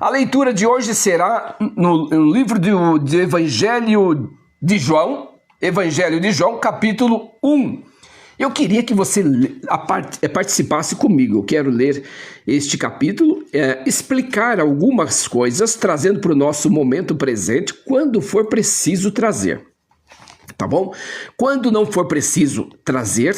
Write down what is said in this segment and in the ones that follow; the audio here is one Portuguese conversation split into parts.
A leitura de hoje será no livro do Evangelho de João, capítulo 1. Eu queria que você participasse comigo. Eu quero ler este capítulo, explicar algumas coisas, trazendo para o nosso momento presente, quando for preciso trazer. Tá bom? Quando não for preciso trazer,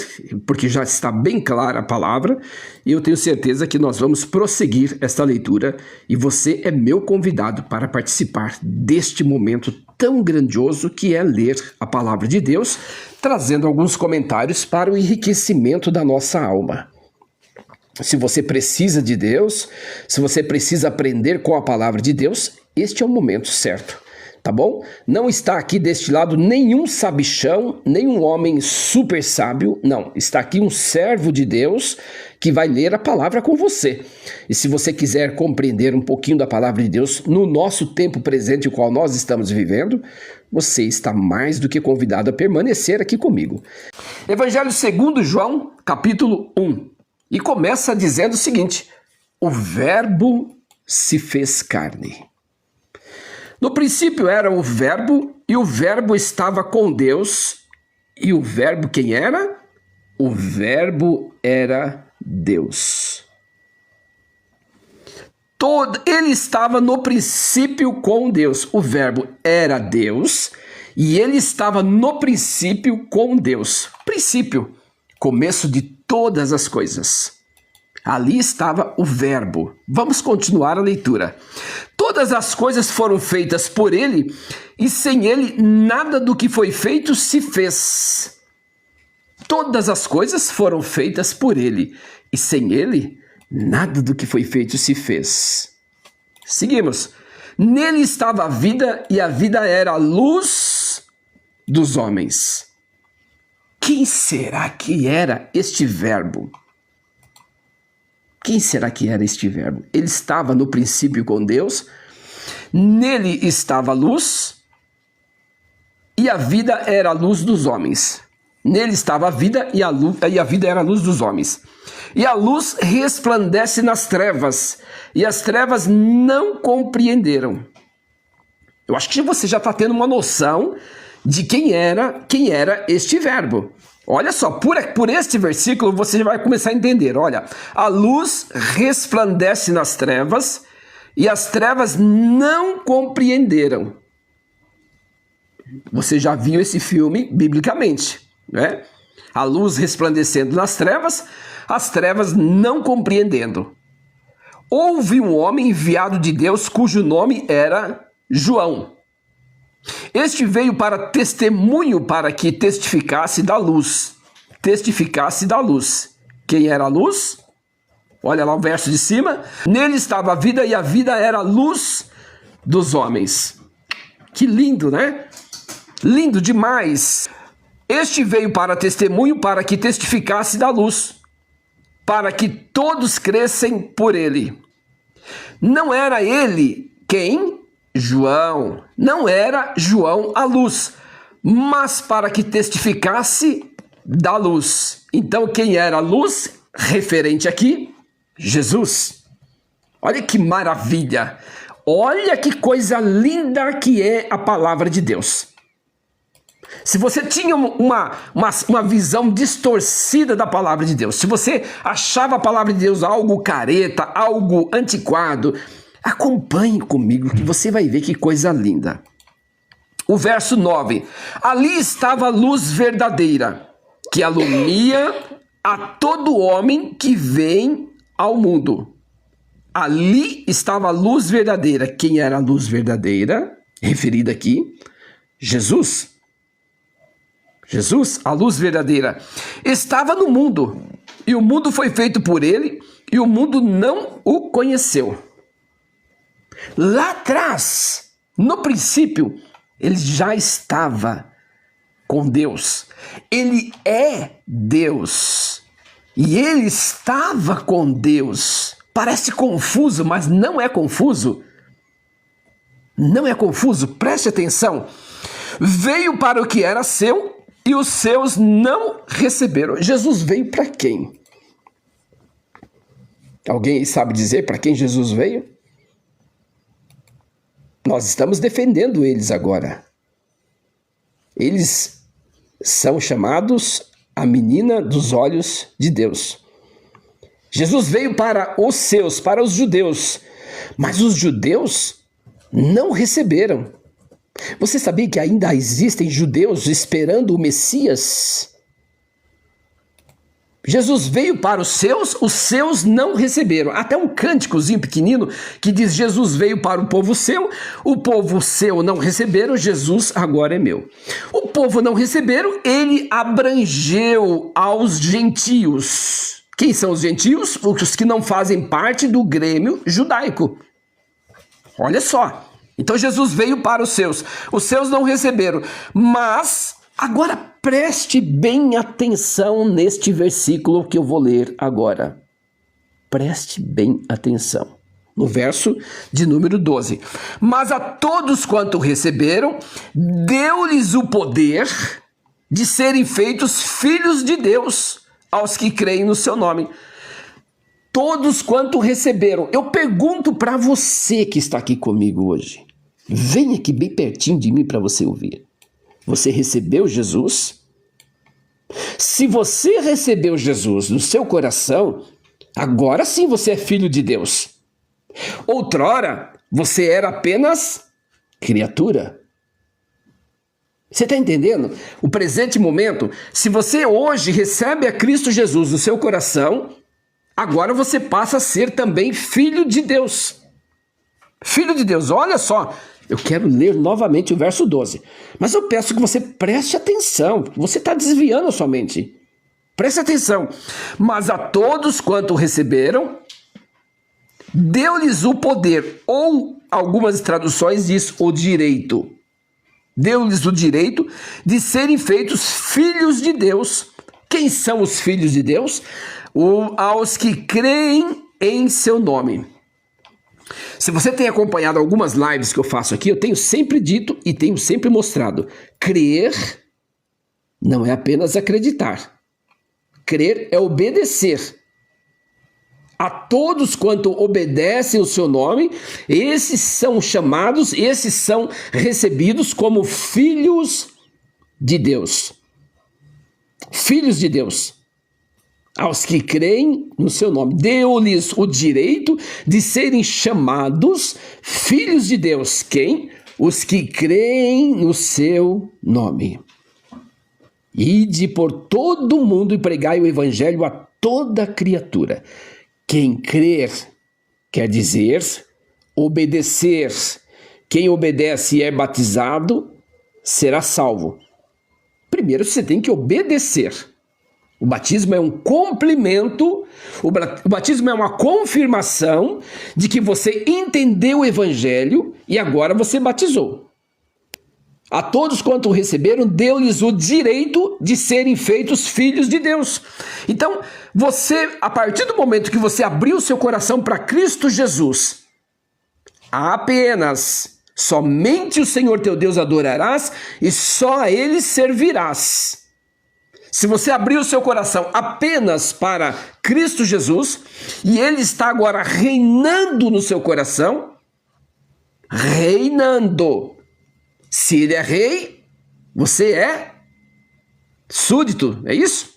porque já está bem clara a palavra, eu tenho certeza que nós vamos prosseguir esta leitura e você é meu convidado para participar deste momento tão grandioso que é ler a palavra de Deus, trazendo alguns comentários para o enriquecimento da nossa alma. Se você precisa de Deus, se você precisa aprender com a palavra de Deus, este é o momento certo. Tá bom? Não está aqui deste lado nenhum sabichão, nenhum homem super sábio, não. Está aqui um servo de Deus que vai ler a palavra com você. E se você quiser compreender um pouquinho da palavra de Deus no nosso tempo presente, o qual nós estamos vivendo, você está mais do que convidado a permanecer aqui comigo. Evangelho segundo João, capítulo 1. E começa dizendo o seguinte: o Verbo se fez carne. No princípio era o Verbo, e o Verbo estava com Deus. E o Verbo quem era? O Verbo era Deus. Ele estava no princípio com Deus. O Verbo era Deus e ele estava no princípio com Deus. Princípio, começo de todas as coisas. Ali estava o Verbo. Vamos continuar a leitura. Todas as coisas foram feitas por ele, e sem ele nada do que foi feito se fez. Todas as coisas foram feitas por ele, e sem ele nada do que foi feito se fez. Seguimos. Nele estava a vida, e a vida era a luz dos homens. Quem será que era este Verbo? Quem será que era este Verbo? Ele estava no princípio com Deus, nele estava a luz, e a vida era a luz dos homens. Nele estava a vida, e a vida era a luz dos homens. E a luz resplandece nas trevas, e as trevas não compreenderam. Eu acho que você já está tendo uma noção de quem era este Verbo. Olha só, por este versículo você vai começar a entender. Olha, a luz resplandece nas trevas e as trevas não compreenderam. Você já viu esse filme biblicamente, né? A luz resplandecendo nas trevas, as trevas não compreendendo. Houve um homem enviado de Deus cujo nome era João. Este veio para testemunho, para que testificasse da luz. Testificasse da luz. Quem era a luz? Olha lá o verso de cima. Nele estava a vida, e a vida era a luz dos homens. Que lindo, né? Lindo demais. Este veio para testemunho, para que testificasse da luz, para que todos crescem por ele. Não era ele quem? João. Não era João a luz, mas para que testificasse da luz. Então quem era a luz? Referente aqui, Jesus. Olha que maravilha. Olha que coisa linda que é a palavra de Deus. Se você tinha uma visão distorcida da palavra de Deus, se você achava a palavra de Deus algo careta, algo antiquado, acompanhe comigo que você vai ver que coisa linda. O verso 9. Ali estava a luz verdadeira, que alumia a todo homem que vem ao mundo. Ali estava a luz verdadeira. Quem era a luz verdadeira? Referida aqui, Jesus. Jesus, a luz verdadeira, estava no mundo, e o mundo foi feito por ele, e o mundo não o conheceu. Lá atrás, no princípio, ele já estava com Deus. Ele é Deus. E ele estava com Deus. Parece confuso, mas não é confuso. Não é confuso, preste atenção. Veio para o que era seu, e os seus não receberam. Jesus veio para quem? Alguém sabe dizer para quem Jesus veio? Nós estamos defendendo eles agora. Eles são chamados a menina dos olhos de Deus. Jesus veio para os seus, para os judeus, mas os judeus não receberam. Você sabia que ainda existem judeus esperando o Messias? Jesus veio para os seus não receberam. Até um cânticozinho pequenino que diz: Jesus veio para o povo seu não receberam, Jesus agora é meu. O povo não receberam, ele abrangeu aos gentios. Quem são os gentios? Os que não fazem parte do grêmio judaico. Olha só. Então Jesus veio para os seus não receberam, mas agora preste bem atenção neste versículo que eu vou ler agora. Preste bem atenção. No verso de número 12. Mas a todos quanto receberam, deu-lhes o poder de serem feitos filhos de Deus, aos que creem no seu nome. Todos quanto receberam. Eu pergunto para você que está aqui comigo hoje. Vem aqui bem pertinho de mim para você ouvir. Você recebeu Jesus? Se você recebeu Jesus no seu coração, agora sim você é filho de Deus. Outrora, você era apenas criatura. Você está entendendo? O presente momento, se você hoje recebe a Cristo Jesus no seu coração, agora você passa a ser também filho de Deus. Filho de Deus, olha só. Eu quero ler novamente o verso 12. Mas eu peço que você preste atenção. Você está desviando a sua mente. Preste atenção. Mas a todos quanto receberam, deu-lhes o poder. Ou algumas traduções diz o direito. Deu-lhes o direito de serem feitos filhos de Deus. Quem são os filhos de Deus? Aos que creem em seu nome. Se você tem acompanhado algumas lives que eu faço aqui, eu tenho sempre dito e tenho sempre mostrado: crer não é apenas acreditar. Crer é obedecer. A todos quanto obedecem o seu nome, esses são chamados, esses são recebidos como filhos de Deus. Filhos de Deus. Aos que creem no seu nome. Deu-lhes o direito de serem chamados filhos de Deus. Quem? Os que creem no seu nome. Ide por todo o mundo e pregai o evangelho a toda criatura. Quem crer quer dizer obedecer. Quem obedece e é batizado será salvo. Primeiro você tem que obedecer. O batismo é um complemento, o batismo é uma confirmação de que você entendeu o evangelho e agora você batizou. A todos quanto receberam, deu-lhes o direito de serem feitos filhos de Deus. Então, você, a partir do momento que você abriu seu coração para Cristo Jesus, apenas, somente o Senhor teu Deus adorarás e só a Ele servirás. Se você abrir o seu coração apenas para Cristo Jesus, e Ele está agora reinando no seu coração, reinando. Se Ele é rei, você é súdito, é isso?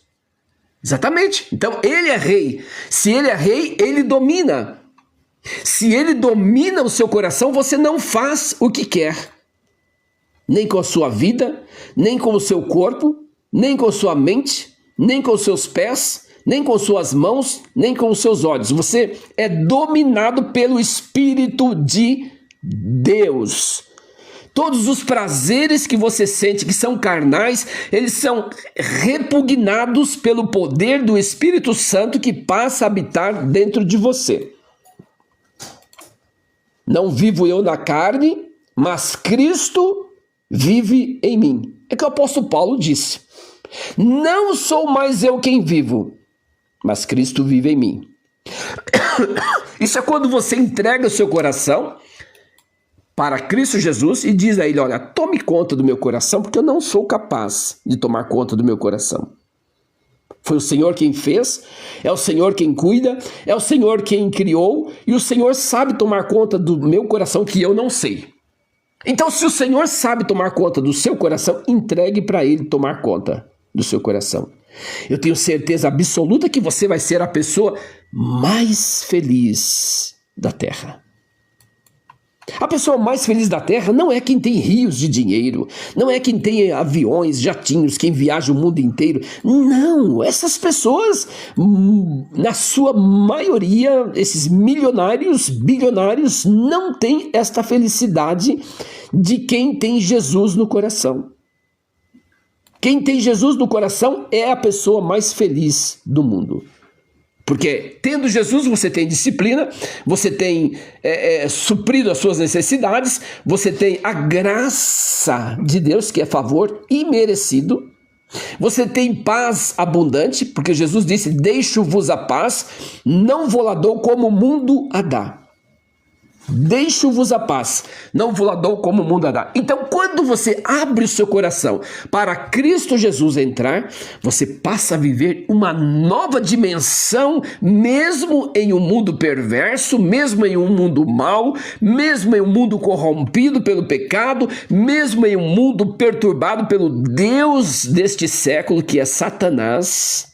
Exatamente. Então, Ele é rei. Se Ele é rei, Ele domina. Se Ele domina o seu coração, você não faz o que quer. Nem com a sua vida, nem com o seu corpo, nem com sua mente, nem com seus pés, nem com suas mãos, nem com os seus olhos. Você é dominado pelo Espírito de Deus. Todos os prazeres que você sente, que são carnais, eles são repugnados pelo poder do Espírito Santo que passa a habitar dentro de você. Não vivo eu na carne, mas Cristo vive em mim. É que o apóstolo Paulo disse: não sou mais eu quem vivo, mas Cristo vive em mim. Isso é quando você entrega o seu coração para Cristo Jesus e diz a Ele: olha, tome conta do meu coração, porque eu não sou capaz de tomar conta do meu coração. Foi o Senhor quem fez, é o Senhor quem cuida, é o Senhor quem criou, e o Senhor sabe tomar conta do meu coração que eu não sei. Então, se o Senhor sabe tomar conta do seu coração, entregue para Ele tomar conta do seu coração. Eu tenho certeza absoluta que você vai ser a pessoa mais feliz da terra. A pessoa mais feliz da terra não é quem tem rios de dinheiro, não é quem tem aviões, jatinhos, quem viaja o mundo inteiro. Não, essas pessoas, na sua maioria, esses milionários, bilionários, não têm esta felicidade de quem tem Jesus no coração. Quem tem Jesus no coração é a pessoa mais feliz do mundo. Porque tendo Jesus, você tem disciplina, você tem suprido as suas necessidades, você tem a graça de Deus, que é favor imerecido, você tem paz abundante, porque Jesus disse, deixo-vos a paz, não vou lá dou como o mundo a dá. Deixo-vos a paz, não vos lá dou como o mundo a dá. Então, quando você abre o seu coração para Cristo Jesus entrar, você passa a viver uma nova dimensão, mesmo em um mundo perverso, mesmo em um mundo mau, mesmo em um mundo corrompido pelo pecado, mesmo em um mundo perturbado pelo Deus deste século, que é Satanás.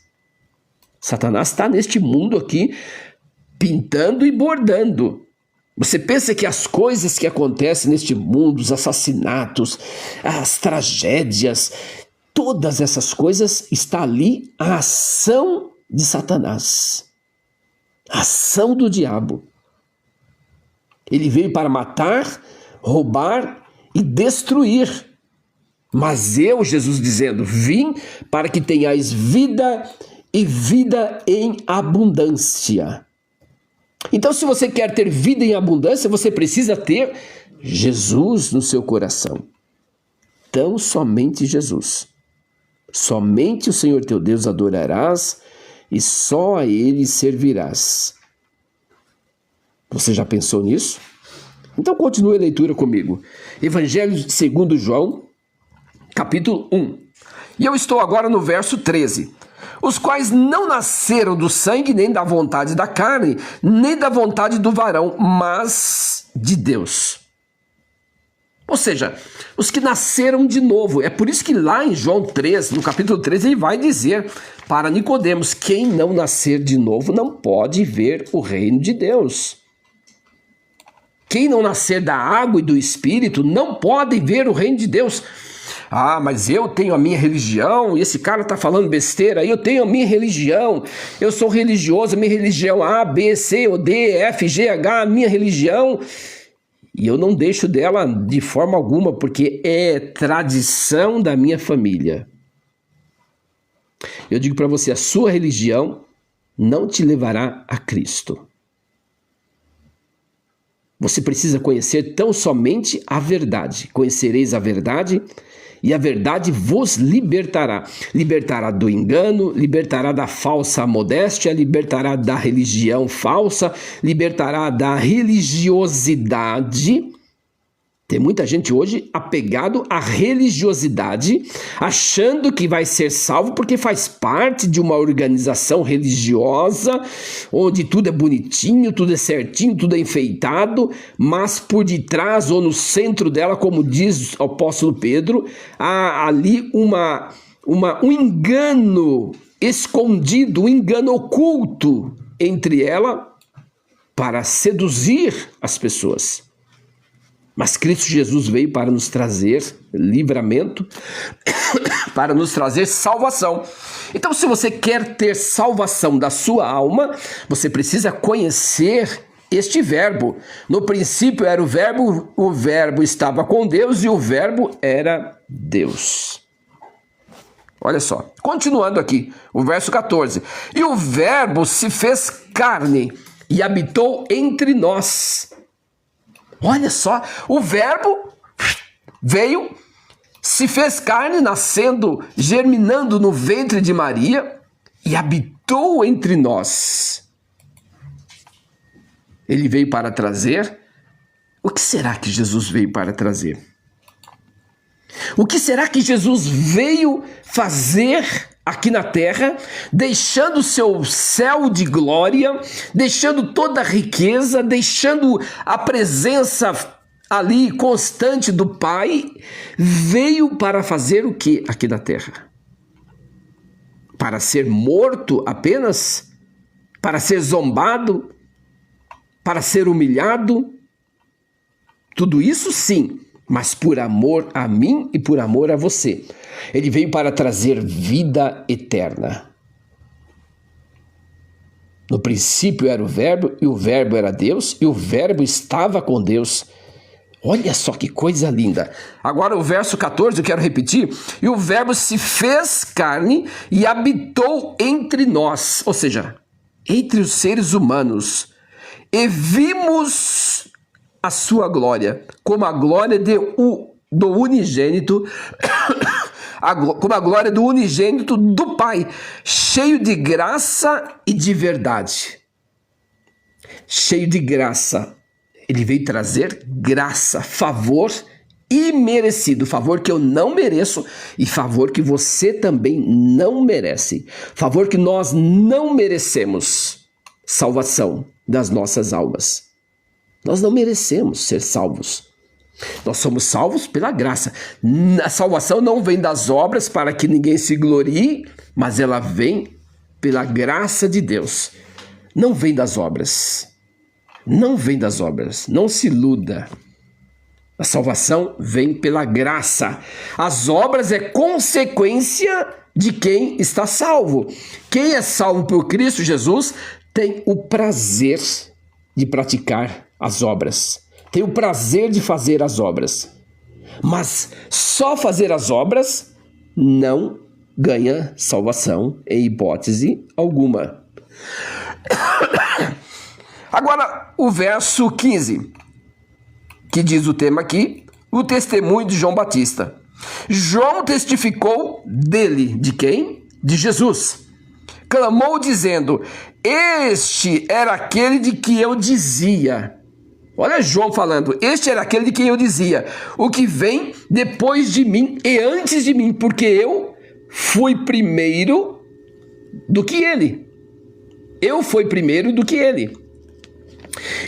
Satanás está neste mundo aqui, pintando e bordando. Você pensa que as coisas que acontecem neste mundo, os assassinatos, as tragédias, todas essas coisas, está ali a ação de Satanás, a ação do diabo. Ele veio para matar, roubar e destruir. Mas eu, Jesus dizendo, vim para que tenhais vida e vida em abundância. Então, se você quer ter vida em abundância, você precisa ter Jesus no seu coração. Então, somente Jesus. Somente o Senhor teu Deus adorarás e só a Ele servirás. Você já pensou nisso? Então, continue a leitura comigo. Evangelho segundo João, capítulo 1. E eu estou agora no verso 13. Os quais não nasceram do sangue, nem da vontade da carne, nem da vontade do varão, mas de Deus. Ou seja, os que nasceram de novo. É por isso que lá em João 3, no capítulo 13, ele vai dizer para Nicodemos, quem não nascer de novo não pode ver o reino de Deus. Quem não nascer da água e do Espírito não pode ver o reino de Deus. Ah, mas eu tenho a minha religião, e esse cara está falando besteira, eu tenho a minha religião, eu sou religioso, a minha religião A, B, C, ou D, F, G, H, a minha religião, e eu não deixo dela de forma alguma, porque é tradição da minha família. Eu digo para você, a sua religião não te levará a Cristo. Você precisa conhecer tão somente a verdade. Conhecereis a verdade e a verdade vos libertará. Libertará do engano, libertará da falsa modéstia, libertará da religião falsa, libertará da religiosidade. Tem muita gente hoje apegado à religiosidade, achando que vai ser salvo porque faz parte de uma organização religiosa, onde tudo é bonitinho, tudo é certinho, tudo é enfeitado, mas por detrás ou no centro dela, como diz o apóstolo Pedro, há ali um engano escondido, um engano oculto entre ela para seduzir as pessoas. Mas Cristo Jesus veio para nos trazer livramento, para nos trazer salvação. Então, se você quer ter salvação da sua alma, você precisa conhecer este verbo. No princípio era o verbo estava com Deus e o verbo era Deus. Olha só, continuando aqui, o verso 14. E o verbo se fez carne e habitou entre nós. Olha só, o verbo veio, se fez carne, nascendo, germinando no ventre de Maria e habitou entre nós. Ele veio para trazer. O que será que Jesus veio para trazer? O que será que Jesus veio fazer aqui na terra, deixando o seu céu de glória, deixando toda a riqueza, deixando a presença ali constante do Pai, veio para fazer o que aqui na terra? Para ser morto apenas? Para ser zombado? Para ser humilhado? Tudo isso sim, mas por amor a mim e por amor a você. Ele veio para trazer vida eterna. No princípio era o Verbo, e o Verbo era Deus, e o Verbo estava com Deus. Olha só que coisa linda. Agora o verso 14, eu quero repetir. E o Verbo se fez carne e habitou entre nós, ou seja, entre os seres humanos. E vimos a sua glória, como a glória do unigênito, como a glória do unigênito do Pai, cheio de graça e de verdade. Cheio de graça. Ele veio trazer graça, favor imerecido, favor que eu não mereço e favor que você também não merece. Favor que nós não merecemos. Salvação das nossas almas. Nós não merecemos ser salvos. Nós somos salvos pela graça. A salvação não vem das obras para que ninguém se glorie, mas ela vem pela graça de Deus. Não vem das obras. Não vem das obras. Não se iluda. A salvação vem pela graça. As obras é consequência de quem está salvo. Quem é salvo por Cristo Jesus tem o prazer de praticar as obras. Tem o prazer de fazer as obras. Mas só fazer as obras não ganha salvação em hipótese alguma. Agora, o verso 15, que diz o tema aqui, o testemunho de João Batista. João testificou dele, de quem? De Jesus. Clamou dizendo, este era aquele de que eu dizia. Olha João falando, este era aquele de quem eu dizia, o que vem depois de mim e antes de mim, porque eu fui primeiro do que ele. Eu fui primeiro do que ele.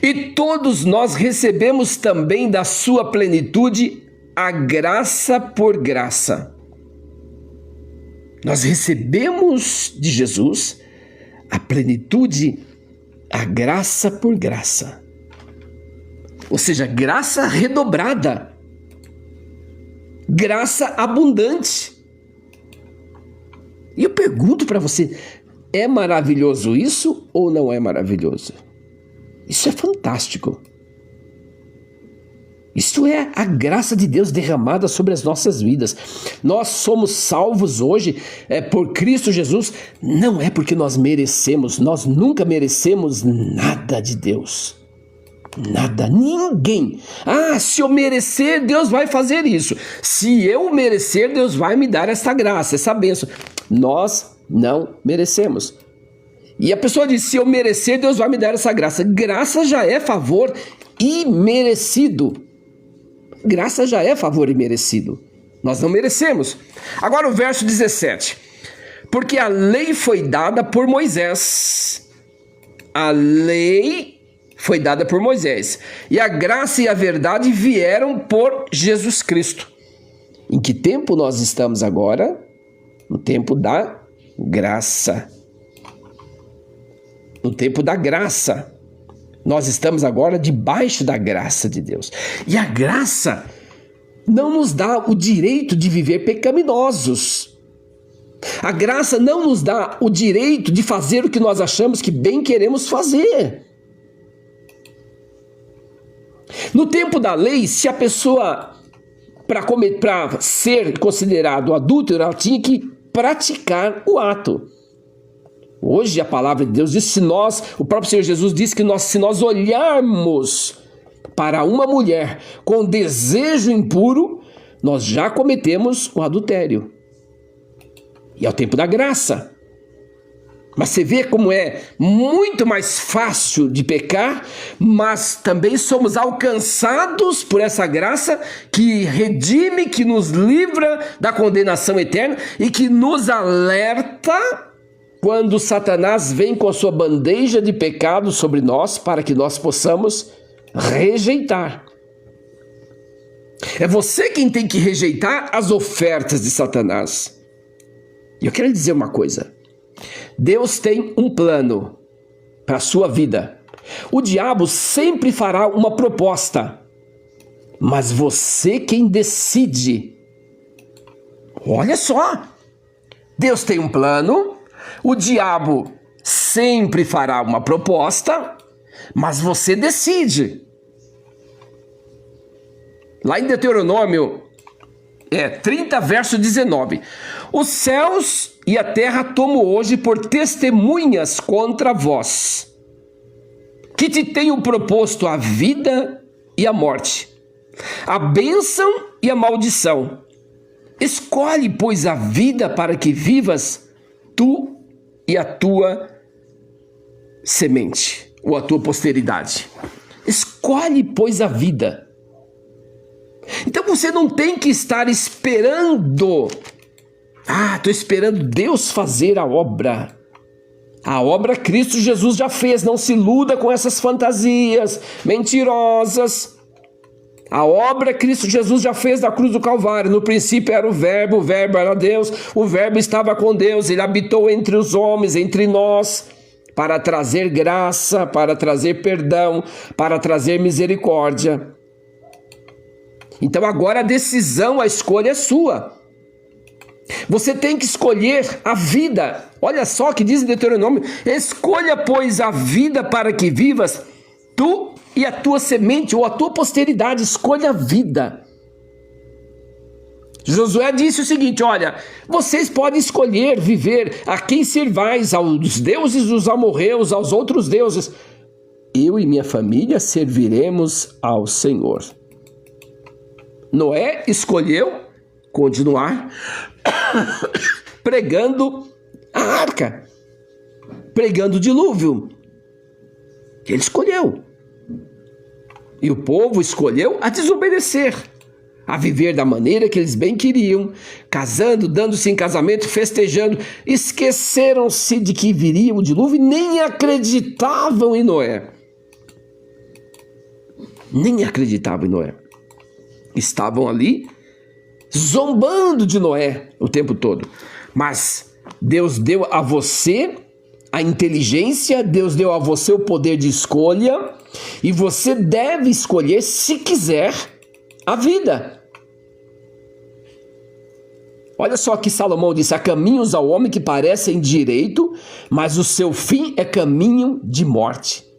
E todos nós recebemos também da sua plenitude a graça por graça. Nós recebemos de Jesus a plenitude, a graça por graça. Ou seja, graça redobrada, graça abundante. E eu pergunto para você, é maravilhoso isso ou não é maravilhoso? Isso é fantástico. Isso é a graça de Deus derramada sobre as nossas vidas. Nós somos salvos hoje por Cristo Jesus. Não é porque nós merecemos. Nós nunca merecemos nada de Deus. Nada, ninguém. Se eu merecer, Deus vai fazer isso. Se eu merecer, Deus vai me dar essa graça, essa bênção. Nós não merecemos. E a pessoa diz, se eu merecer, Deus vai me dar essa graça. Graça já é favor imerecido. Graça já é favor imerecido. Nós não merecemos. Agora o verso 17. Porque a lei foi dada por Moisés. A lei foi dada por Moisés. E a graça e a verdade vieram por Jesus Cristo. Em que tempo nós estamos agora? No tempo da graça. No tempo da graça. Nós estamos agora debaixo da graça de Deus. E a graça não nos dá o direito de viver pecaminosos. A graça não nos dá o direito de fazer o que nós achamos que bem queremos fazer. No tempo da lei, se a pessoa, para ser considerado adúltero, ela tinha que praticar o ato. Hoje a palavra de Deus diz, o próprio Senhor Jesus disse que se nós olharmos para uma mulher com desejo impuro, nós já cometemos o adultério. E é o tempo da graça. Mas você vê como é muito mais fácil de pecar, mas também somos alcançados por essa graça que redime, que nos livra da condenação eterna e que nos alerta quando Satanás vem com a sua bandeja de pecado sobre nós para que nós possamos rejeitar. É você quem tem que rejeitar as ofertas de Satanás. E eu quero lhe dizer uma coisa. Deus tem um plano para a sua vida. O diabo sempre fará uma proposta, mas você quem decide. Olha só, Deus tem um plano, o diabo sempre fará uma proposta, mas você decide. Lá em Deuteronômio 30, verso 19. Os céus e a terra tomo hoje por testemunhas contra vós, que te tenho proposto a vida e a morte, a bênção e a maldição. Escolhe, pois, a vida para que vivas tu e a tua semente, ou a tua posteridade. Escolhe, pois, a vida. Então você não tem que estar esperando. Estou esperando Deus fazer a obra. A obra Cristo Jesus já fez. Não se iluda com essas fantasias mentirosas. A obra Cristo Jesus já fez na cruz do Calvário. No princípio era o Verbo era Deus, o Verbo estava com Deus, ele habitou entre os homens, entre nós, para trazer graça, para trazer perdão, para trazer misericórdia. Então agora a decisão, a escolha é sua. Você tem que escolher a vida. Olha só o que diz em Deuteronômio: escolha, pois, a vida para que vivas tu e a tua semente, ou a tua posteridade. Escolha a vida. Josué disse o seguinte: olha, vocês podem escolher viver a quem servais, aos deuses dos amorreus, aos outros deuses. Eu e minha família serviremos ao Senhor. Noé escolheu continuar pregando a arca, pregando o dilúvio. Ele escolheu. E o povo escolheu a desobedecer, a viver da maneira que eles bem queriam, casando, dando-se em casamento, festejando. Esqueceram-se de que viria o dilúvio e nem acreditavam em Noé. Nem acreditavam em Noé. Estavam ali zombando de Noé o tempo todo. Mas Deus deu a você a inteligência, Deus deu a você o poder de escolha, e você deve escolher, se quiser, a vida. Olha só que Salomão disse: há caminhos ao homem que parecem direito, mas o seu fim é caminho de morte.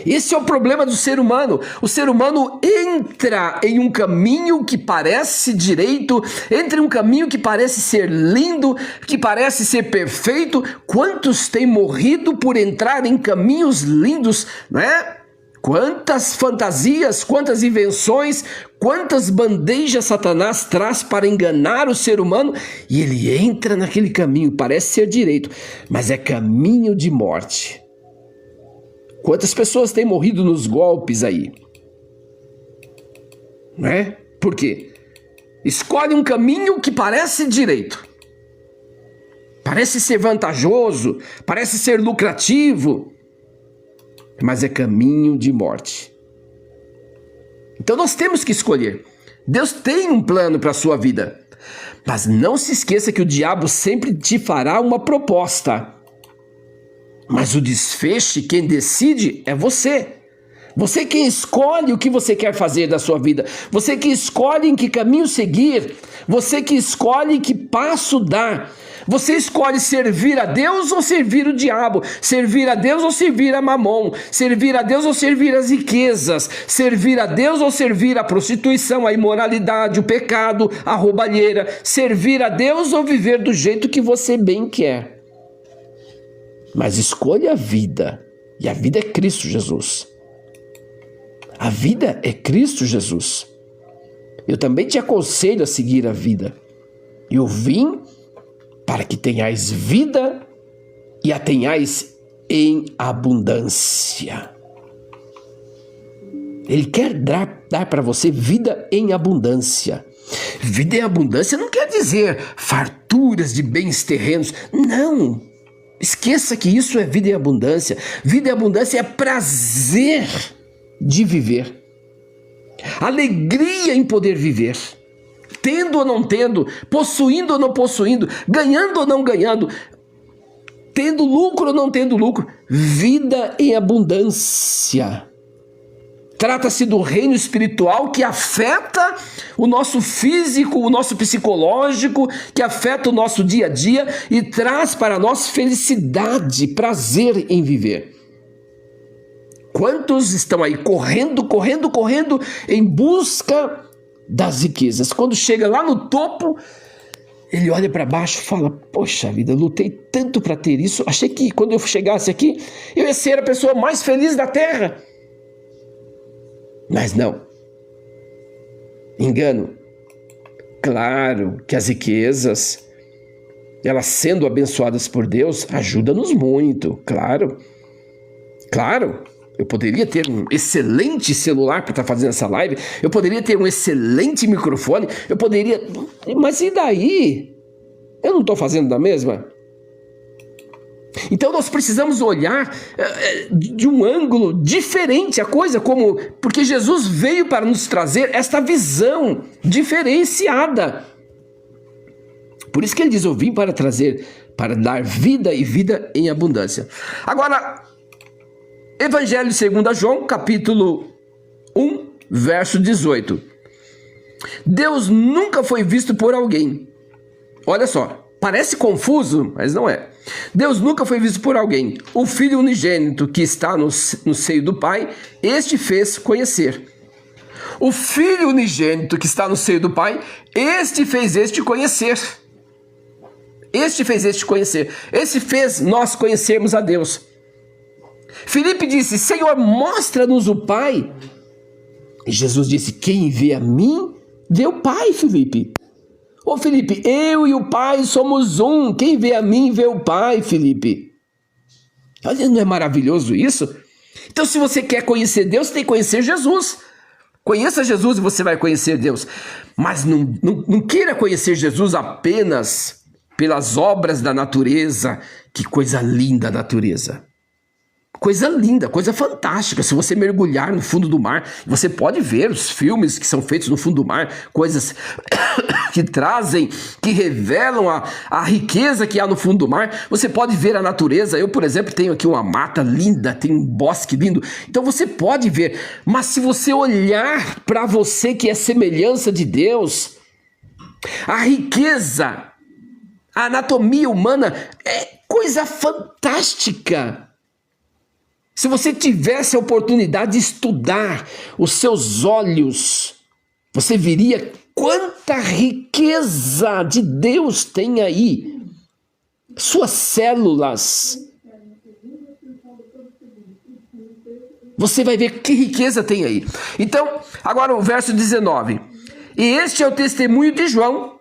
Esse é o problema do ser humano. O ser humano entra em um caminho que parece direito, entra em um caminho que parece ser lindo, que parece ser perfeito. Quantos têm morrido por entrar em caminhos lindos, né? Quantas fantasias, quantas invenções, quantas bandejas Satanás traz para enganar o ser humano, e ele entra naquele caminho, parece ser direito, mas é caminho de morte. Quantas pessoas têm morrido nos golpes aí? Não é? Por quê? Escolhe um caminho que parece direito, parece ser vantajoso, parece ser lucrativo, mas é caminho de morte. Então nós temos que escolher. Deus tem um plano para a sua vida, mas não se esqueça que o diabo sempre te fará uma proposta. Mas o desfecho, quem decide é você. Você quem escolhe o que você quer fazer da sua vida. Você que escolhe em que caminho seguir. Você que escolhe que passo dar. Você escolhe servir a Deus ou servir o diabo. Servir a Deus ou servir a Mamon. Servir a Deus ou servir as riquezas. Servir a Deus ou servir a prostituição, a imoralidade, o pecado, a roubalheira. Servir a Deus ou viver do jeito que você bem quer. Mas escolha a vida, e a vida é Cristo Jesus. A vida é Cristo Jesus. Eu também te aconselho a seguir a vida. Eu vim para que tenhais vida e a tenhais em abundância. Ele quer dar para você vida em abundância. Vida em abundância não quer dizer farturas de bens terrenos. Não. Esqueça que isso é vida em abundância. Vida em abundância é prazer de viver. alegria em poder viver, tendo ou não tendo, possuindo ou não possuindo, ganhando ou não ganhando, tendo lucro ou não tendo lucro, vida em abundância. Trata-se do reino espiritual que afeta o nosso físico, o nosso psicológico, que afeta o nosso dia a dia e traz para nós felicidade, prazer em viver. Quantos estão aí correndo em busca das riquezas? Quando chega lá no topo, ele olha para baixo e fala: poxa vida, eu lutei tanto para ter isso, achei que quando eu chegasse aqui, eu ia ser a pessoa mais feliz da terra. Mas não. Engano. Claro que as riquezas, elas sendo abençoadas por Deus, ajudam-nos muito, claro. Claro. Eu poderia ter um excelente celular para estar fazendo essa live, eu poderia ter um excelente microfone, eu poderia... Mas e daí? Eu não estou fazendo da mesma? Então nós precisamos olhar de um ângulo diferente a coisa, como porque Jesus veio para nos trazer esta visão diferenciada. Por isso que ele diz: eu vim para trazer, para dar vida e vida em abundância. Agora, Evangelho segundo João, capítulo 1, verso 18. Deus nunca foi visto por alguém. Olha só, parece confuso, mas não é. Deus nunca foi visto por alguém. O Filho unigênito que está no seio do Pai, este fez conhecer. O Filho unigênito que está no seio do Pai, este fez este conhecer. Este fez este conhecer. Este fez nós conhecermos a Deus. Filipe disse: Senhor, mostra-nos o Pai. E Jesus disse: quem vê a mim, vê o Pai, Filipe. Ô Filipe, eu e o Pai somos um. Quem vê a mim, vê o Pai, Filipe. Olha, não é maravilhoso isso? Então, se você quer conhecer Deus, você tem que conhecer Jesus. Conheça Jesus e você vai conhecer Deus. Mas não queira conhecer Jesus apenas pelas obras da natureza. Que coisa linda a natureza. Coisa linda, coisa fantástica. Se você mergulhar no fundo do mar, você pode ver os filmes que são feitos no fundo do mar, coisas que trazem, que revelam a riqueza que há no fundo do mar. Você pode ver a natureza. Eu, por exemplo, tenho aqui uma mata linda, tenho um bosque lindo. Então você pode ver. Mas se você olhar para você que é semelhança de Deus, a riqueza, a anatomia humana é coisa fantástica. Se você tivesse a oportunidade de estudar, os seus olhos, você veria quanta riqueza de Deus tem aí. Suas células. Você vai ver que riqueza tem aí. Então, agora o verso 19. E este é o testemunho de João.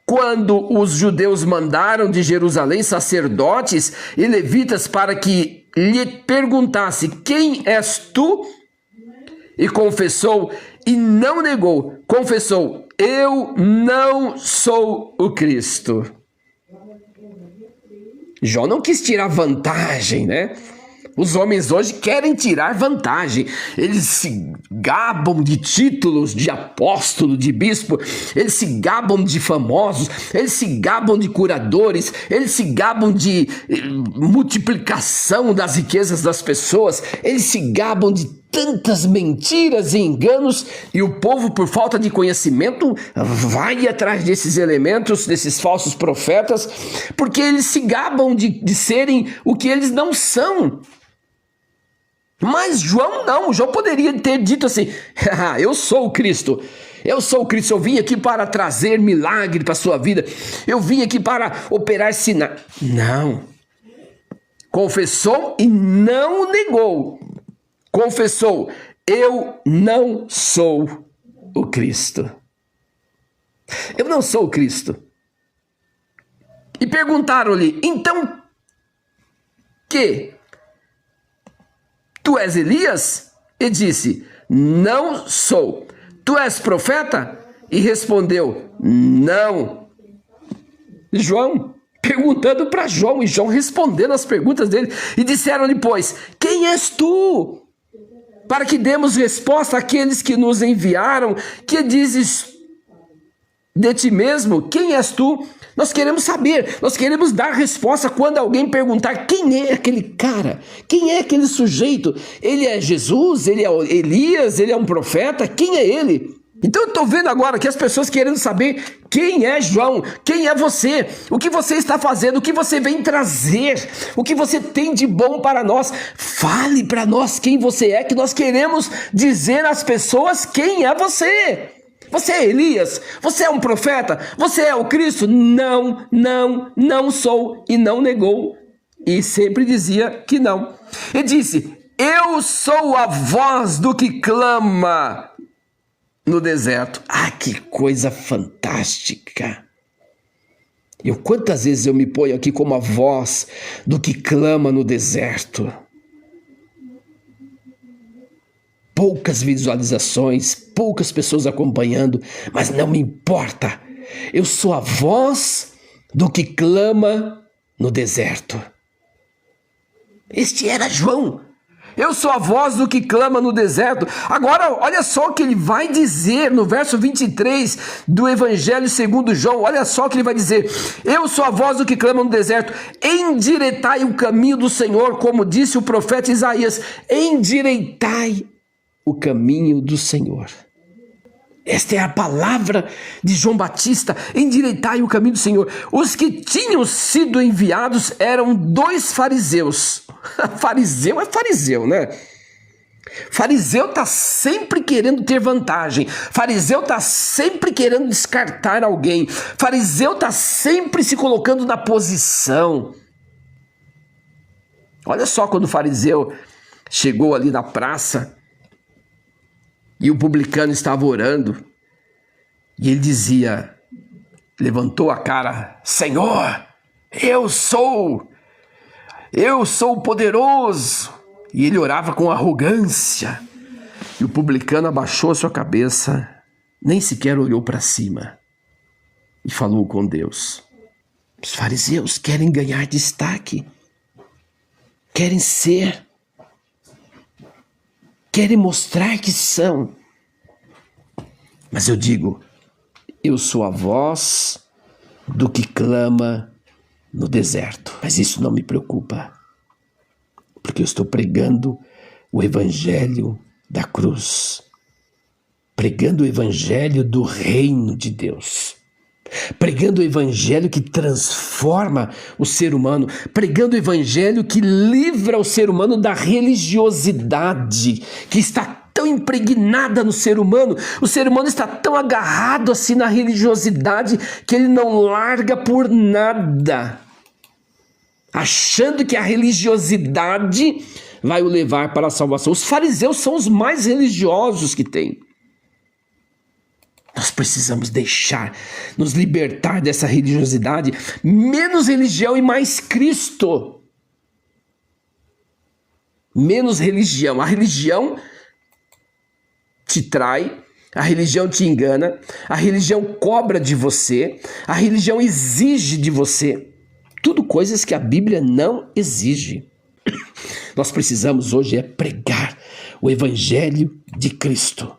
Quando os judeus mandaram de Jerusalém sacerdotes e levitas para que lhe perguntasse: quem és tu? E confessou e não negou. Confessou: eu não sou o Cristo. João não quis tirar vantagem, né? Os homens hoje querem tirar vantagem. Eles se gabam de títulos de apóstolo, de bispo. Eles se gabam de famosos. Eles se gabam de curadores. Eles se gabam de multiplicação das riquezas das pessoas. Eles se gabam de tantas mentiras e enganos. E o povo, por falta de conhecimento, vai atrás desses elementos, desses falsos profetas, porque eles se gabam de serem o que eles não são. Mas João não, João poderia ter dito assim: eu sou o Cristo, eu vim aqui para trazer milagre para a sua vida, eu vim aqui para operar sinais. Não, confessou e não negou, confessou: eu não sou o Cristo, eu não sou o Cristo. E perguntaram-lhe: então que? Tu és Elias? E disse: não sou. Tu és profeta? E respondeu: não. João perguntando para João, e João respondendo as perguntas dele. E disseram-lhe, pois: quem és tu? para que demos resposta àqueles que nos enviaram. Que dizes de ti mesmo? Quem és tu? Nós queremos saber, nós queremos dar resposta quando alguém perguntar quem é aquele cara, quem é aquele sujeito. Ele é Jesus? Ele é Elias? Ele é um profeta? Quem é ele? Então eu estou vendo agora que as pessoas querendo saber quem é João, quem é você, o que você está fazendo, o que você vem trazer, o que você tem de bom para nós. Fale para nós quem você é, que nós queremos dizer às pessoas quem é você. Você é Elias? Você é um profeta? Você é o Cristo? Não, não, não sou. E não negou. E sempre dizia que não. Ele disse: eu sou a voz do que clama no deserto. Ah, que coisa fantástica! Quantas vezes eu me ponho aqui como a voz do que clama no deserto. Poucas visualizações, poucas pessoas acompanhando, mas não me importa. Eu sou a voz do que clama no deserto. Este era João. Eu sou a voz do que clama no deserto. Agora, olha só o que ele vai dizer no verso 23 do Evangelho segundo João. Olha só o que ele vai dizer. Eu sou a voz do que clama no deserto. Endireitai o caminho do Senhor, como disse o profeta Isaías. Endireitai o caminho do Senhor. Esta é a palavra de João Batista. Endireitai o caminho do Senhor. Os que tinham sido enviados eram 2 fariseus. Fariseu é fariseu, né? Fariseu está sempre querendo ter vantagem. Fariseu está sempre querendo descartar alguém. Fariseu está sempre se colocando na posição. Olha só quando o fariseu chegou ali na praça e o publicano estava orando, e ele dizia, levantou a cara: Senhor, eu sou poderoso. E ele orava com arrogância, e o publicano abaixou a sua cabeça, nem sequer olhou para cima, e falou com Deus. Os fariseus querem ganhar destaque, querem ser, querem mostrar que são. Mas eu digo, eu sou a voz do que clama no deserto. Mas isso não me preocupa, porque eu estou pregando o evangelho da cruz, pregando o evangelho do reino de Deus, pregando o evangelho que transforma o ser humano, pregando o evangelho que livra o ser humano da religiosidade que está tão impregnada no ser humano. O ser humano está tão agarrado assim na religiosidade que ele não larga por nada, achando que a religiosidade vai o levar para a salvação. Os fariseus são os mais religiosos que tem. Nós precisamos nos libertar dessa religiosidade. Menos religião e mais Cristo. Menos religião. A religião te trai, a religião te engana, a religião cobra de você, a religião exige de você. Tudo coisas que a Bíblia não exige. Nós precisamos hoje pregar o evangelho de Cristo.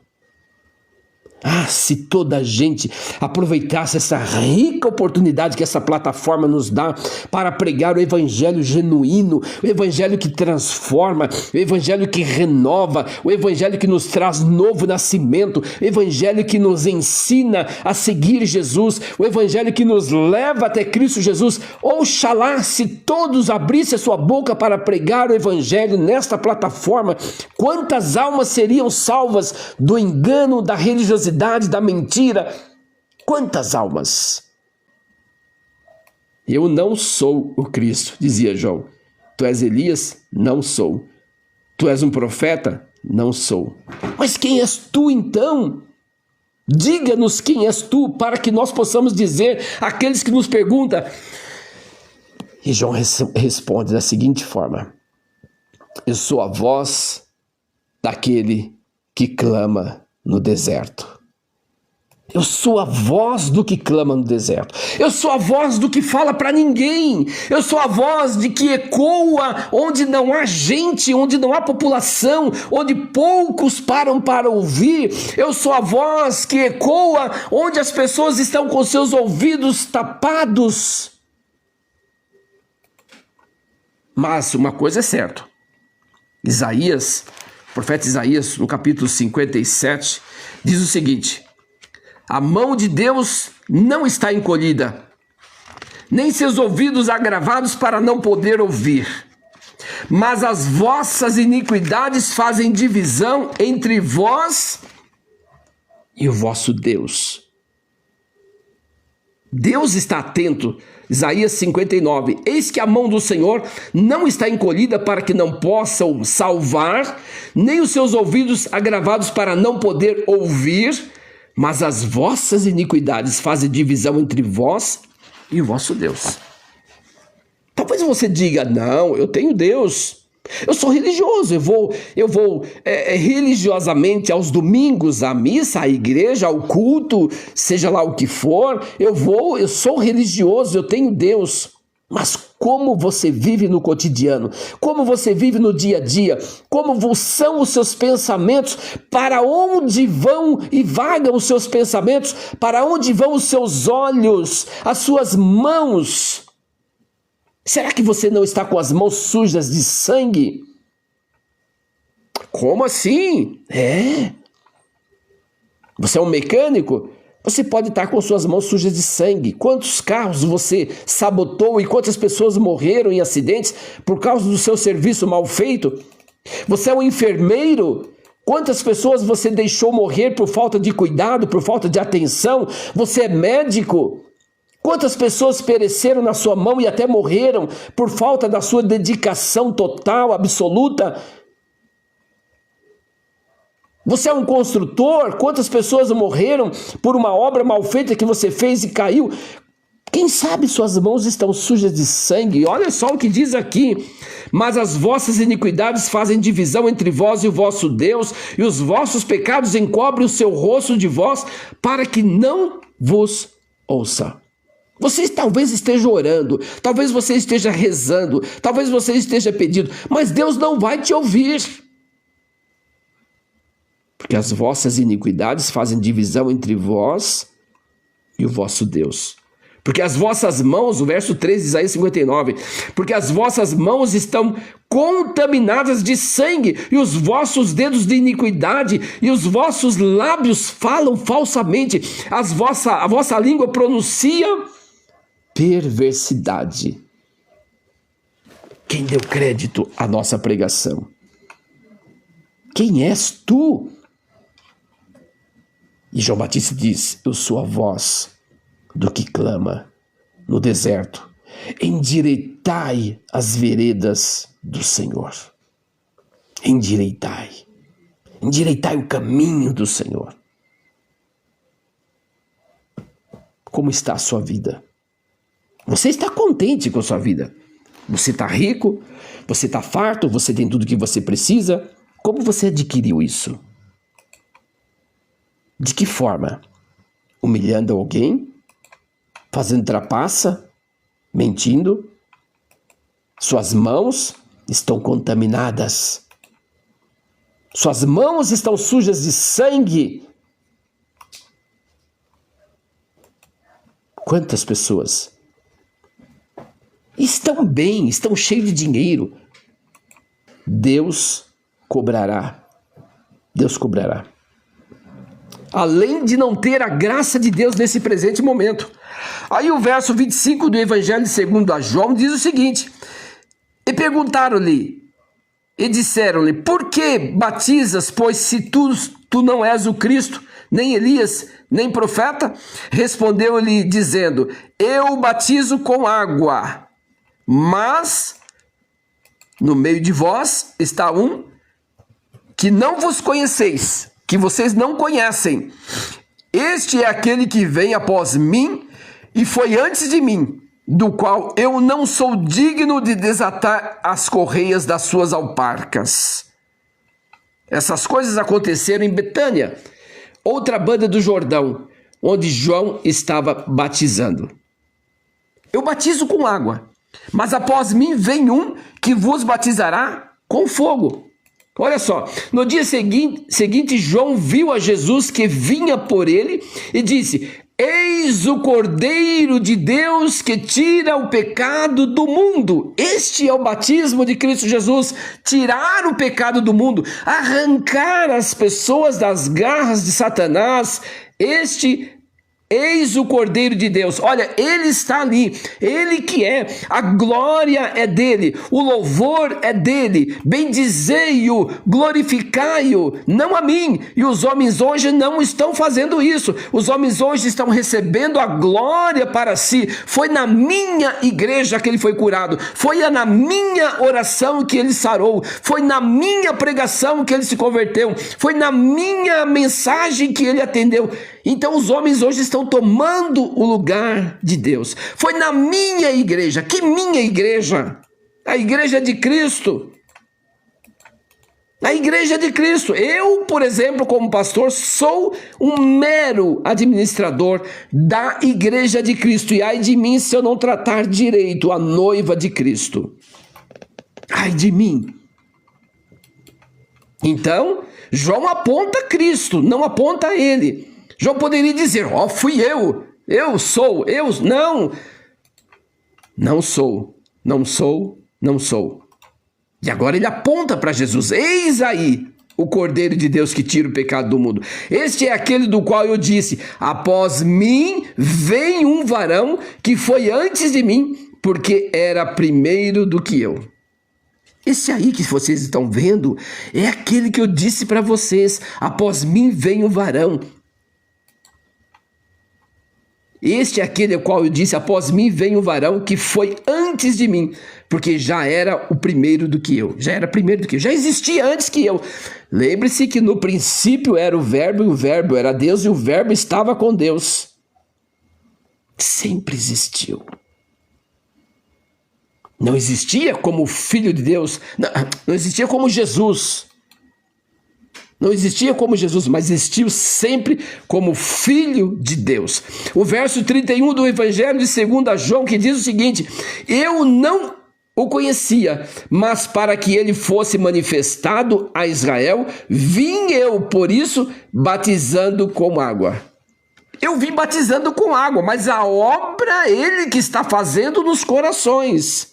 Ah, se toda a gente aproveitasse essa rica oportunidade que essa plataforma nos dá para pregar o evangelho genuíno, o evangelho que transforma, o evangelho que renova, o evangelho que nos traz novo nascimento, o evangelho que nos ensina a seguir Jesus, o evangelho que nos leva até Cristo Jesus. Oxalá, se todos abrissem a sua boca para pregar o evangelho nesta plataforma, quantas almas seriam salvas do engano, da religiosidade, da mentira? Quantas almas? Eu não sou o Cristo, dizia João. Tu és Elias? Não sou. Tu és um profeta? Não sou. Mas quem és tu então? Diga-nos quem és tu, para que nós possamos dizer àqueles que nos perguntam. E João responde da seguinte forma: eu sou a voz daquele que clama no deserto. Eu sou a voz do que clama no deserto. Eu sou a voz do que fala para ninguém. Eu sou a voz de que ecoa onde não há gente, onde não há população, onde poucos param para ouvir. Eu sou a voz que ecoa onde as pessoas estão com seus ouvidos tapados. Mas uma coisa é certa. Isaías, o profeta Isaías, no capítulo 57, diz o seguinte: a mão de Deus não está encolhida, nem seus ouvidos agravados para não poder ouvir. Mas as vossas iniquidades fazem divisão entre vós e o vosso Deus. Deus está atento. Isaías 59. Eis que a mão do Senhor não está encolhida para que não possam salvar, nem os seus ouvidos agravados para não poder ouvir. Mas as vossas iniquidades fazem divisão entre vós e o vosso Deus. Talvez você diga: não, eu tenho Deus, eu sou religioso, eu vou religiosamente aos domingos à missa, à igreja, ao culto, seja lá o que for, eu sou religioso, eu tenho Deus. Mas como você vive no cotidiano? Como você vive no dia a dia? Como são os seus pensamentos? Para onde vão e vagam os seus pensamentos? Para onde vão os seus olhos? As suas mãos? Será que você não está com as mãos sujas de sangue? Como assim? Você é um mecânico? Você pode estar com suas mãos sujas de sangue. Quantos carros você sabotou e quantas pessoas morreram em acidentes por causa do seu serviço mal feito? Você é um enfermeiro? Quantas pessoas você deixou morrer por falta de cuidado, por falta de atenção? Você é médico? Quantas pessoas pereceram na sua mão e até morreram por falta da sua dedicação total, absoluta? Você é um construtor? Quantas pessoas morreram por uma obra mal feita que você fez e caiu? Quem sabe suas mãos estão sujas de sangue? Olha só o que diz aqui: mas as vossas iniquidades fazem divisão entre vós e o vosso Deus, e os vossos pecados encobrem o seu rosto de vós, para que não vos ouça. Você talvez esteja orando, talvez você esteja rezando, talvez você esteja pedindo, mas Deus não vai te ouvir. Porque as vossas iniquidades fazem divisão entre vós e o vosso Deus. Porque as vossas mãos, o verso 3 de Isaías 59, porque as vossas mãos estão contaminadas de sangue, e os vossos dedos de iniquidade, e os vossos lábios falam falsamente, a vossa língua pronuncia perversidade. Quem deu crédito à nossa pregação? Quem és tu? E João Batista diz: eu sou a voz do que clama no deserto. Endireitai as veredas do Senhor. Endireitai. Endireitai o caminho do Senhor. Como está a sua vida? Você está contente com a sua vida? Você está rico? Você está farto? Você tem tudo que você precisa? Como você adquiriu isso? De que forma? Humilhando alguém? Fazendo trapaça? Mentindo? Suas mãos estão contaminadas. Suas mãos estão sujas de sangue. Quantas pessoas estão bem, estão cheios de dinheiro? Deus cobrará. Deus cobrará. Além de não ter a graça de Deus nesse presente momento. Aí o verso 25 do Evangelho segundo a João diz o seguinte: e perguntaram-lhe, e disseram-lhe, por que batizas, pois se tu não és o Cristo, nem Elias, nem profeta? Respondeu-lhe dizendo, eu batizo com água, mas no meio de vós está um que não vos conheceis, que vocês não conhecem. Este é aquele que vem após mim e foi antes de mim, do qual eu não sou digno de desatar as correias das suas alparcas. Essas coisas aconteceram em Betânia, outra banda do Jordão, onde João estava batizando. Eu batizo com água, mas após mim vem um que vos batizará com fogo. Olha só, no dia seguinte João viu a Jesus que vinha por ele e disse: eis o Cordeiro de Deus que tira o pecado do mundo. Este é o batismo de Cristo Jesus, tirar o pecado do mundo, arrancar as pessoas das garras de Satanás. Eis o Cordeiro de Deus. Olha, ele está ali. Ele que é. A glória é dele. O louvor é dele. Bendizei-o, glorificai-o, não a mim. E os homens hoje não estão fazendo isso. Os homens hoje estão recebendo a glória para si. Foi na minha igreja que ele foi curado. Foi na minha oração que ele sarou. Foi na minha pregação que ele se converteu. Foi na minha mensagem que ele atendeu. Então os homens hoje estão tomando o lugar de Deus. Foi na minha igreja. Que minha igreja? A igreja de Cristo. A igreja de Cristo. Eu, por exemplo, como pastor, sou um mero administrador da igreja de Cristo. E ai de mim se eu não tratar direito a noiva de Cristo. Ai de mim. Então, João aponta Cristo, não aponta ele. João poderia dizer: ó, fui eu sou, não sou. E agora ele aponta para Jesus: eis aí o Cordeiro de Deus que tira o pecado do mundo. Este é aquele do qual eu disse: após mim vem um varão que foi antes de mim, porque era primeiro do que eu. Esse aí que vocês estão vendo é aquele que eu disse para vocês: após mim vem um varão. Este é aquele ao qual eu disse: após mim vem um varão que foi antes de mim, porque já era o primeiro do que eu. Já era primeiro do que eu. Já existia antes que eu. Lembre-se que no princípio era o verbo, e o verbo era Deus, e o verbo estava com Deus. Sempre existiu. Não existia como filho de Deus, não existia como Jesus. Não existia como Jesus, mas existiu sempre como Filho de Deus. O verso 31 do Evangelho de 2 João, que diz o seguinte: eu não o conhecia, mas para que ele fosse manifestado a Israel, vim eu, por isso, batizando com água. Eu vim batizando com água, mas a obra ele que está fazendo nos corações.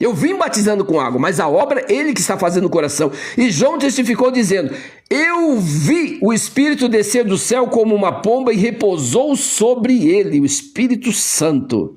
Eu vim batizando com água, mas a obra ele que está fazendo no coração. E João testificou dizendo: eu vi o Espírito descer do céu como uma pomba e repousou sobre ele, o Espírito Santo.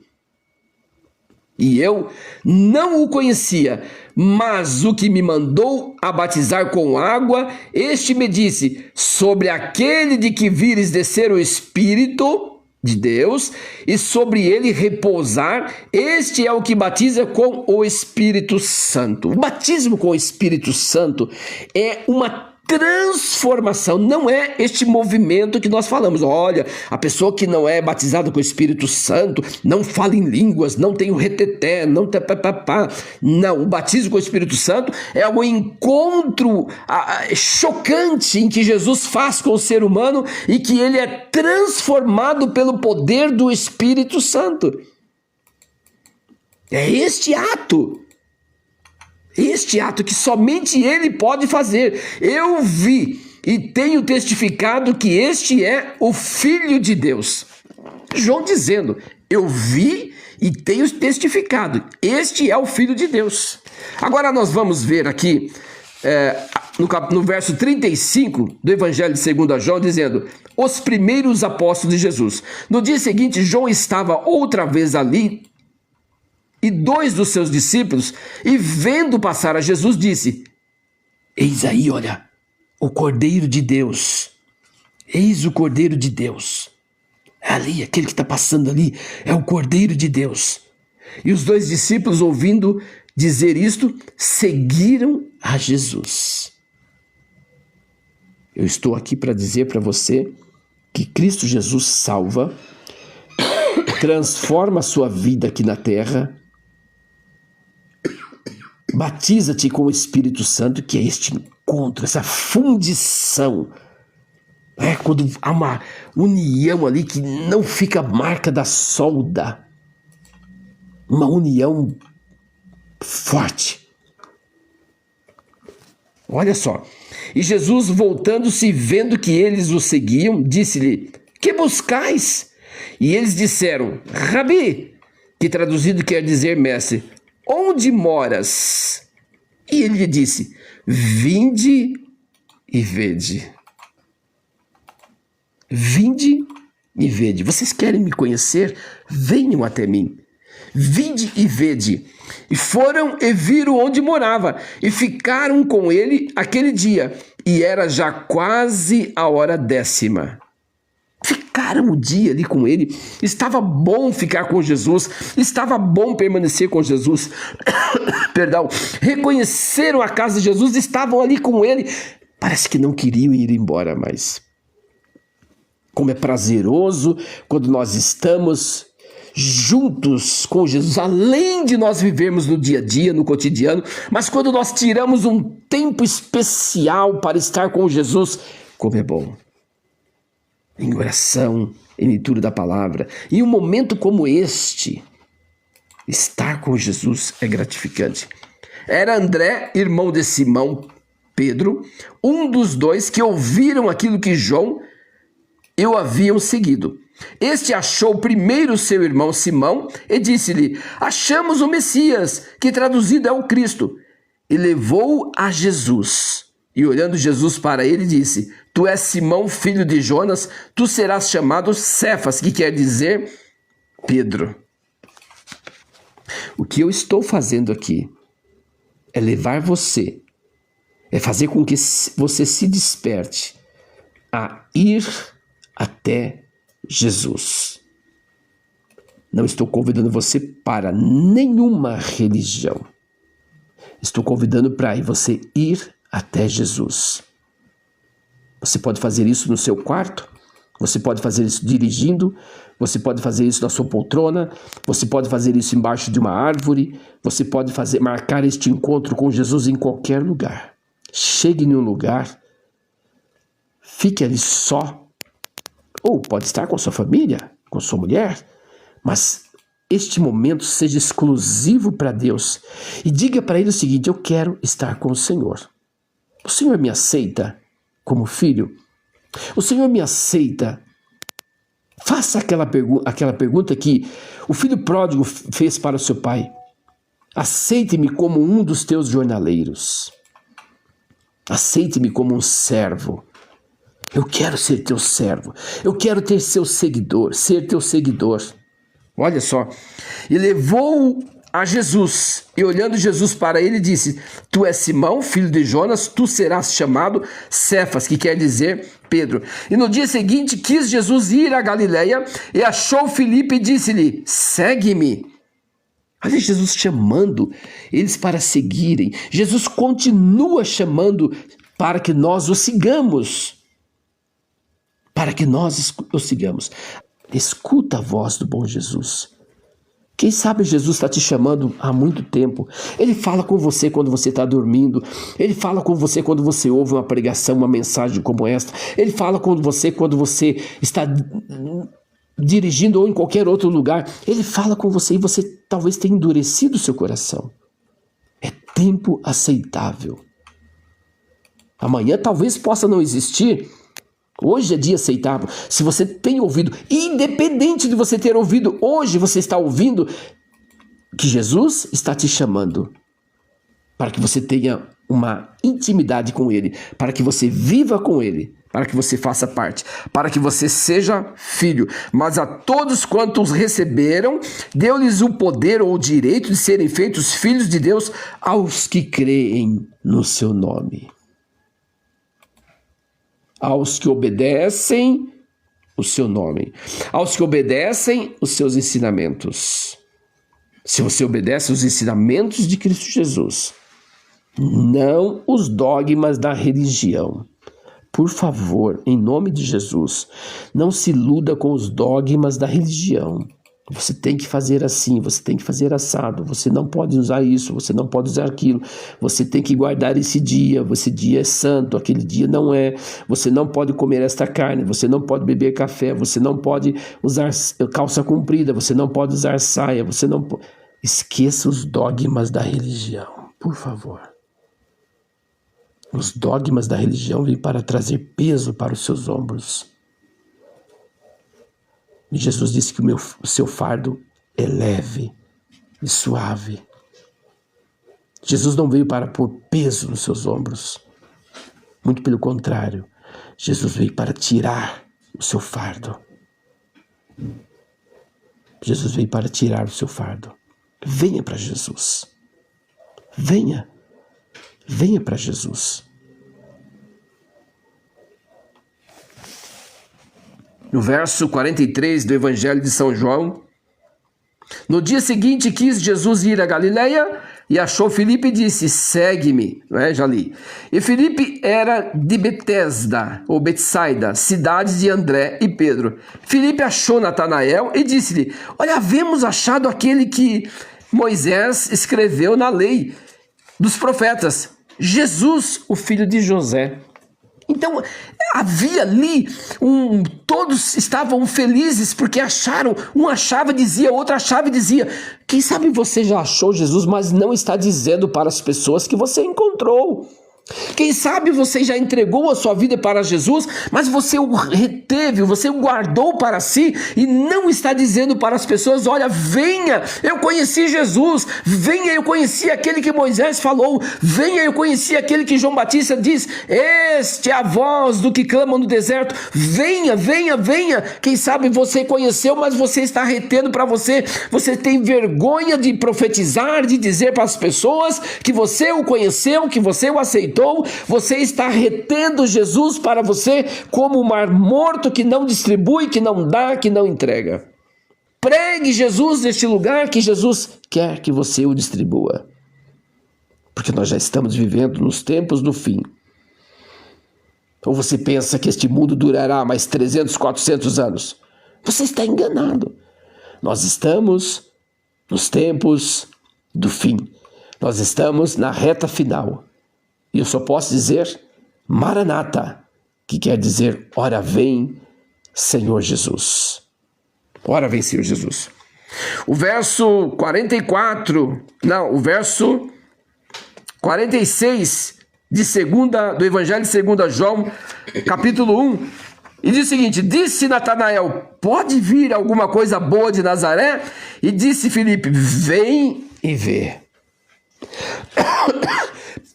E eu não o conhecia, mas o que me mandou a batizar com água, este me disse: sobre aquele de que vires descer o Espírito de Deus e sobre ele repousar, este é o que batiza com o Espírito Santo. O batismo com o Espírito Santo é uma transformação, não é este movimento que nós falamos. Olha, a pessoa que não é batizada com o Espírito Santo não fala em línguas, não tem o reteté, não tem papapá. Não, o batismo com o Espírito Santo é um encontro chocante em que Jesus faz com o ser humano e que ele é transformado pelo poder do Espírito Santo. É este ato que somente ele pode fazer. Eu vi e tenho testificado que este é o Filho de Deus. João dizendo: eu vi e tenho testificado, este é o Filho de Deus. Agora nós vamos ver aqui no verso 35 do Evangelho de 2 João, dizendo: os primeiros apóstolos de Jesus. No dia seguinte, João estava outra vez ali e 2 dos seus discípulos, e vendo passar a Jesus, disse: eis aí, olha, o Cordeiro de Deus. Eis o Cordeiro de Deus. Ali, aquele que está passando ali, é o Cordeiro de Deus. E os 2 discípulos, ouvindo dizer isto, seguiram a Jesus. Eu estou aqui para dizer para você que Cristo Jesus salva, transforma a sua vida aqui na terra. Batiza-te com o Espírito Santo, que é este encontro, essa fundição Quando há uma união ali que não fica a marca da solda. Uma união forte. Olha só. E Jesus, voltando-se, vendo que eles o seguiam, disse-lhe: que buscais? E eles disseram: Rabi, que traduzido quer dizer mestre, onde moras? E ele lhe disse: vinde e vede. Vinde e vede. Vocês querem me conhecer? Venham até mim. Vinde e vede. E foram e viram onde morava, e ficaram com ele aquele dia, e era já quase a hora 10ª. Ficaram o dia ali com ele. Estava bom ficar com Jesus, estava bom permanecer com Jesus. Perdão. Reconheceram a casa de Jesus, estavam ali com ele. Parece que não queriam ir embora mais. Como é prazeroso quando nós estamos juntos com Jesus, além de nós vivermos no dia a dia, no cotidiano, mas quando nós tiramos um tempo especial para estar com Jesus, como é bom. Em oração, em leitura da palavra. Em um momento como este, estar com Jesus é gratificante. Era André, irmão de Simão Pedro, um dos dois que ouviram aquilo que João e o haviam seguido. Este achou primeiro seu irmão Simão e disse-lhe: achamos o Messias, que traduzido é o Cristo. E levou-o a Jesus. E olhando Jesus para ele, disse: tu és Simão, filho de Jonas, tu serás chamado Cefas, que quer dizer Pedro. O que eu estou fazendo aqui é levar você, é fazer com que você se desperte a ir até Jesus. Não estou convidando você para nenhuma religião. Estou convidando para você ir até Jesus. Você pode fazer isso no seu quarto, você pode fazer isso dirigindo, você pode fazer isso na sua poltrona, você pode fazer isso embaixo de uma árvore, você pode marcar este encontro com Jesus em qualquer lugar. Chegue em um lugar, fique ali só, ou pode estar com a sua família, com a sua mulher, mas este momento seja exclusivo para Deus e diga para Ele o seguinte: eu quero estar com o Senhor. O Senhor me aceita como filho? O Senhor me aceita? Faça aquela pergunta que o filho pródigo fez para o seu pai. Aceite-me como um dos teus jornaleiros. Aceite-me como um servo. Eu quero ser teu servo. Eu quero ser teu seguidor. Olha só. E levou a Jesus. E olhando Jesus para ele, disse: tu és Simão, filho de Jonas, tu serás chamado Cefas, que quer dizer Pedro. E no dia seguinte quis Jesus ir a Galileia e achou Filipe e disse-lhe: segue-me. Olha Jesus chamando eles para seguirem. Jesus continua chamando para que nós o sigamos. Para que nós o sigamos. Escuta a voz do bom Jesus. Quem sabe Jesus está te chamando há muito tempo. Ele fala com você quando você está dormindo. Ele fala com você quando você ouve uma pregação, uma mensagem como esta. Ele fala com você quando você está dirigindo ou em qualquer outro lugar. Ele fala com você e você talvez tenha endurecido o seu coração. É tempo aceitável. Amanhã talvez possa não existir. Hoje é dia aceitável. Se você tem ouvido, independente de você ter ouvido, hoje você está ouvindo que Jesus está te chamando para que você tenha uma intimidade com Ele, para que você viva com Ele, para que você faça parte, para que você seja filho. Mas a todos quantos receberam, deu-lhes o poder ou o direito de serem feitos filhos de Deus aos que creem no seu nome. Aos que obedecem o seu nome, aos que obedecem os seus ensinamentos. Se você obedece os ensinamentos de Cristo Jesus, não os dogmas da religião. Por favor, em nome de Jesus, não se iluda com os dogmas da religião. Você tem que fazer assim, você tem que fazer assado, você não pode usar isso, você não pode usar aquilo, você tem que guardar esse dia é santo, aquele dia não é, você não pode comer esta carne, você não pode beber café, você não pode usar calça comprida, você não pode usar saia, você não pode... Esqueça os dogmas da religião, por favor. Os dogmas da religião vêm para trazer peso para os seus ombros. E Jesus disse que o seu fardo é leve e suave. Jesus não veio para pôr peso nos seus ombros. Muito pelo contrário, Jesus veio para tirar o seu fardo. Jesus veio para tirar o seu fardo. Venha para Jesus. Venha. Venha para Jesus. No verso 43 do Evangelho de São João, no dia seguinte quis Jesus ir a Galileia e achou Filipe e disse, segue-me, não é? Já li. E Filipe era de Betesda, ou Betsaida, cidade de André e Pedro. Filipe achou Natanael e disse-lhe, olha, havemos achado aquele que Moisés escreveu na lei dos profetas, Jesus, o filho de José. Então, havia ali, todos estavam felizes porque acharam, um achava e dizia, outro achava e dizia. Quem sabe você já achou Jesus, mas não está dizendo para as pessoas que você encontrou. Quem sabe você já entregou a sua vida para Jesus, mas você o reteve, você o guardou para si e não está dizendo para as pessoas, olha, venha, eu conheci Jesus, venha, eu conheci aquele que Moisés falou, venha, eu conheci aquele que João Batista diz, este é a voz do que clama no deserto, venha, venha, venha. Quem sabe você conheceu, mas você está retendo para você, você tem vergonha de profetizar, de dizer para as pessoas que você o conheceu, que você o aceitou. Você está retendo Jesus para você como um mar morto que não distribui, que não dá, que não entrega. Pregue Jesus neste lugar que Jesus quer que você o distribua. Porque nós já estamos vivendo nos tempos do fim. Ou você pensa que este mundo durará mais 300, 400 anos? Você está enganado. Nós estamos nos tempos do fim. Nós estamos na reta final. E eu só posso dizer Maranata, que quer dizer, ora vem, Senhor Jesus. Ora vem, Senhor Jesus. O verso 46 do Evangelho de 2 João, capítulo 1, e diz o seguinte, disse Natanael, pode vir alguma coisa boa de Nazaré? E disse Filipe, vem e vê.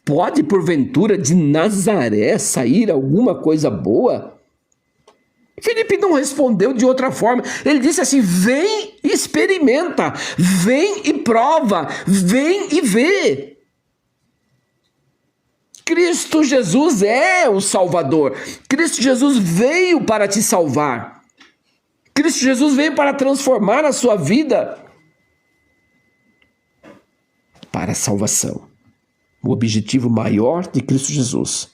Pode, porventura, de Nazaré sair alguma coisa boa? Filipe não respondeu de outra forma. Ele disse assim, vem e experimenta, vem e prova, vem e vê. Cristo Jesus é o Salvador. Cristo Jesus veio para te salvar. Cristo Jesus veio para transformar a sua vida para a salvação. O objetivo maior de Cristo Jesus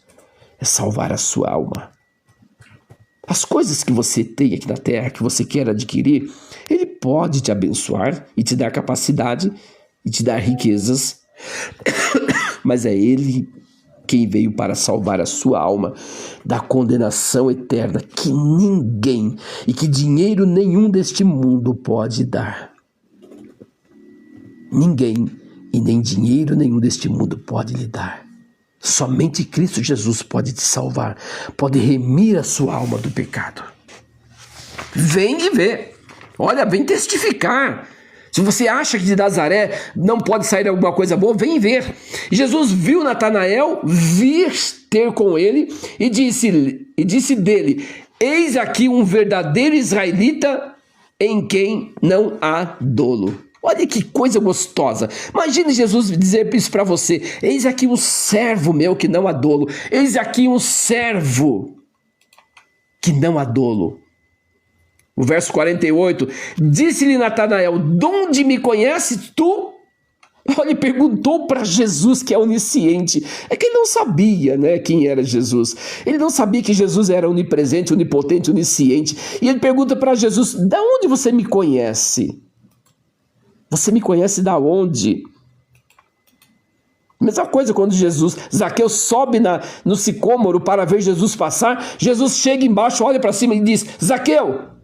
é salvar a sua alma. As coisas que você tem aqui na terra, que você quer adquirir, Ele pode te abençoar e te dar capacidade e te dar riquezas, mas é Ele quem veio para salvar a sua alma da condenação eterna que ninguém e que dinheiro nenhum deste mundo pode dar. Ninguém e nem dinheiro nenhum deste mundo pode lhe dar. Somente Cristo Jesus pode te salvar, pode remir a sua alma do pecado. Vem e vê. Olha, vem testificar. Se você acha que de Nazaré não pode sair alguma coisa boa, vem ver. E Jesus viu Natanael vir ter com ele e disse dele, eis aqui um verdadeiro israelita em quem não há dolo. Olha que coisa gostosa. Imagine Jesus dizer isso para você. Eis aqui um servo meu que não há dolo. Eis aqui um servo que não há dolo. O verso 48. Disse-lhe Natanael, de onde me conheces tu? Olha, ele perguntou para Jesus, que é onisciente. É que ele não sabia, né, quem era Jesus. Ele não sabia que Jesus era onipresente, onipotente, onisciente. E ele pergunta para Jesus, de onde você me conhece? Você me conhece da onde? Mesma coisa quando Zaqueu sobe no sicômoro para ver Jesus passar. Jesus chega embaixo, olha para cima e diz: Zaqueu,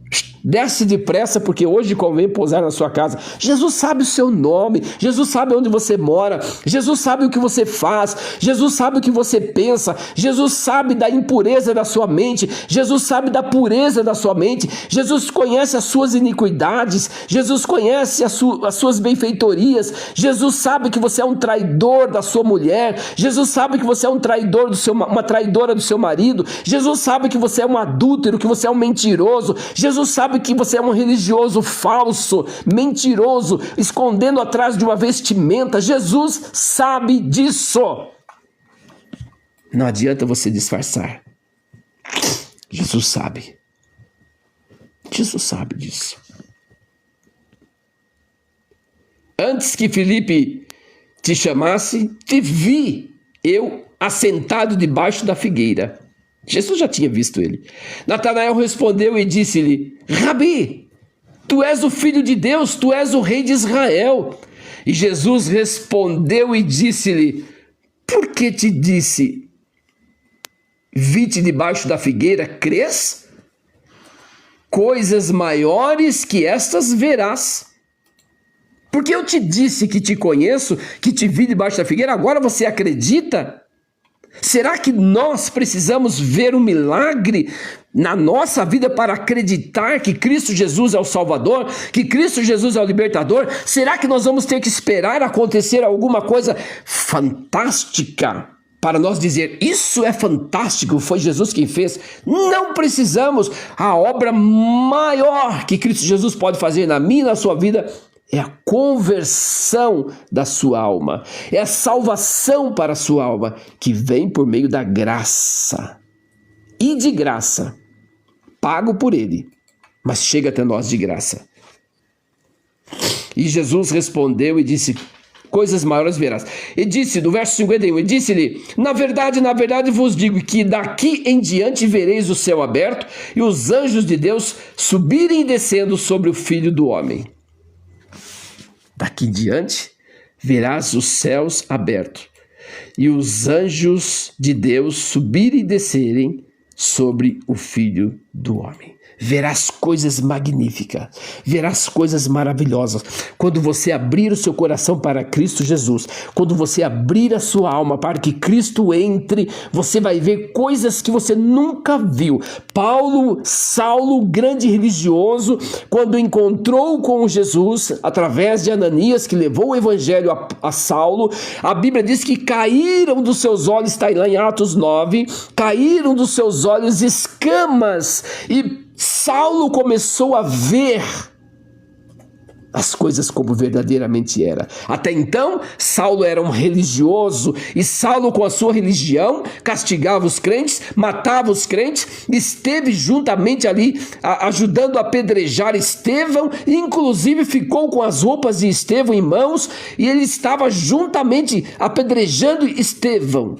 desce depressa, porque hoje convém pousar na sua casa. Jesus sabe o seu nome, Jesus sabe onde você mora, Jesus sabe o que você faz, Jesus sabe o que você pensa, Jesus sabe da impureza da sua mente, Jesus sabe da pureza da sua mente, Jesus conhece as suas iniquidades, Jesus conhece as suas benfeitorias, Jesus sabe que você é um traidor da sua mulher, Jesus sabe que você é um traidor uma traidora do seu marido, Jesus sabe que você é um adúltero, que você é um mentiroso, Jesus sabe que você é um religioso falso, mentiroso, escondendo atrás de uma vestimenta. Jesus sabe disso. Não adianta você disfarçar. Jesus sabe. Jesus sabe disso. Antes que Filipe te chamasse, te vi eu assentado debaixo da figueira. Jesus já tinha visto ele. Natanael respondeu e disse-lhe: Rabi, tu és o filho de Deus, tu és o rei de Israel. E Jesus respondeu e disse-lhe: por que te disse, vi-te debaixo da figueira, crês? Coisas maiores que estas verás. Porque eu te disse que te conheço, que te vi debaixo da figueira, agora você acredita? Será que nós precisamos ver um milagre na nossa vida para acreditar que Cristo Jesus é o Salvador, que Cristo Jesus é o Libertador? Será que nós vamos ter que esperar acontecer alguma coisa fantástica para nós dizer, isso é fantástico, foi Jesus quem fez? Não precisamos. A obra maior que Cristo Jesus pode fazer na minha e na sua vida é a conversão da sua alma, é a salvação para a sua alma, que vem por meio da graça, e de graça, pago por ele, mas chega até nós de graça. E Jesus respondeu e disse, coisas maiores verás. E disse, do verso 51, e disse-lhe, na verdade vos digo que daqui em diante vereis o céu aberto e os anjos de Deus subirem e descendo sobre o Filho do Homem. Daqui em diante, verás os céus abertos e os anjos de Deus subirem e descerem sobre o Filho do Homem. Verás coisas magníficas, verás coisas maravilhosas. Quando você abrir o seu coração para Cristo Jesus, quando você abrir a sua alma para que Cristo entre, você vai ver coisas que você nunca viu. Saulo, grande religioso, quando encontrou com Jesus, através de Ananias, que levou o evangelho a Saulo, a Bíblia diz que caíram dos seus olhos, está lá em Atos 9, caíram dos seus olhos escamas, e Saulo começou a ver as coisas como verdadeiramente era. Até então, Saulo era um religioso, e Saulo, com a sua religião, castigava os crentes, matava os crentes, esteve juntamente ali, ajudando a apedrejar Estevão, e inclusive ficou com as roupas de Estevão em mãos, e ele estava juntamente apedrejando Estevão.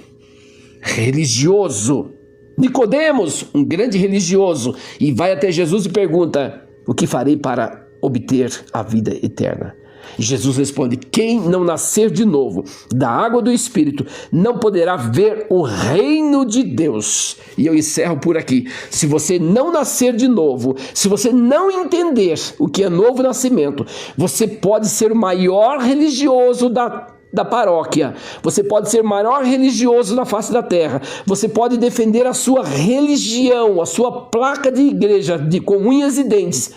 Religioso. Nicodemos, um grande religioso, e vai até Jesus e pergunta, o que farei para obter a vida eterna? E Jesus responde, quem não nascer de novo da água do Espírito não poderá ver o reino de Deus. E eu encerro por aqui. Se você não nascer de novo, se você não entender o que é novo nascimento, você pode ser o maior religioso da paróquia, você pode ser o maior religioso na face da terra, você pode defender a sua religião, a sua placa de igreja com unhas e dentes,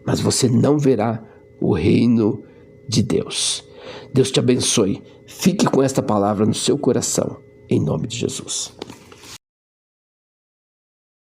mas você não verá o reino de Deus. Deus te abençoe. Fique com esta palavra no seu coração, em nome de Jesus.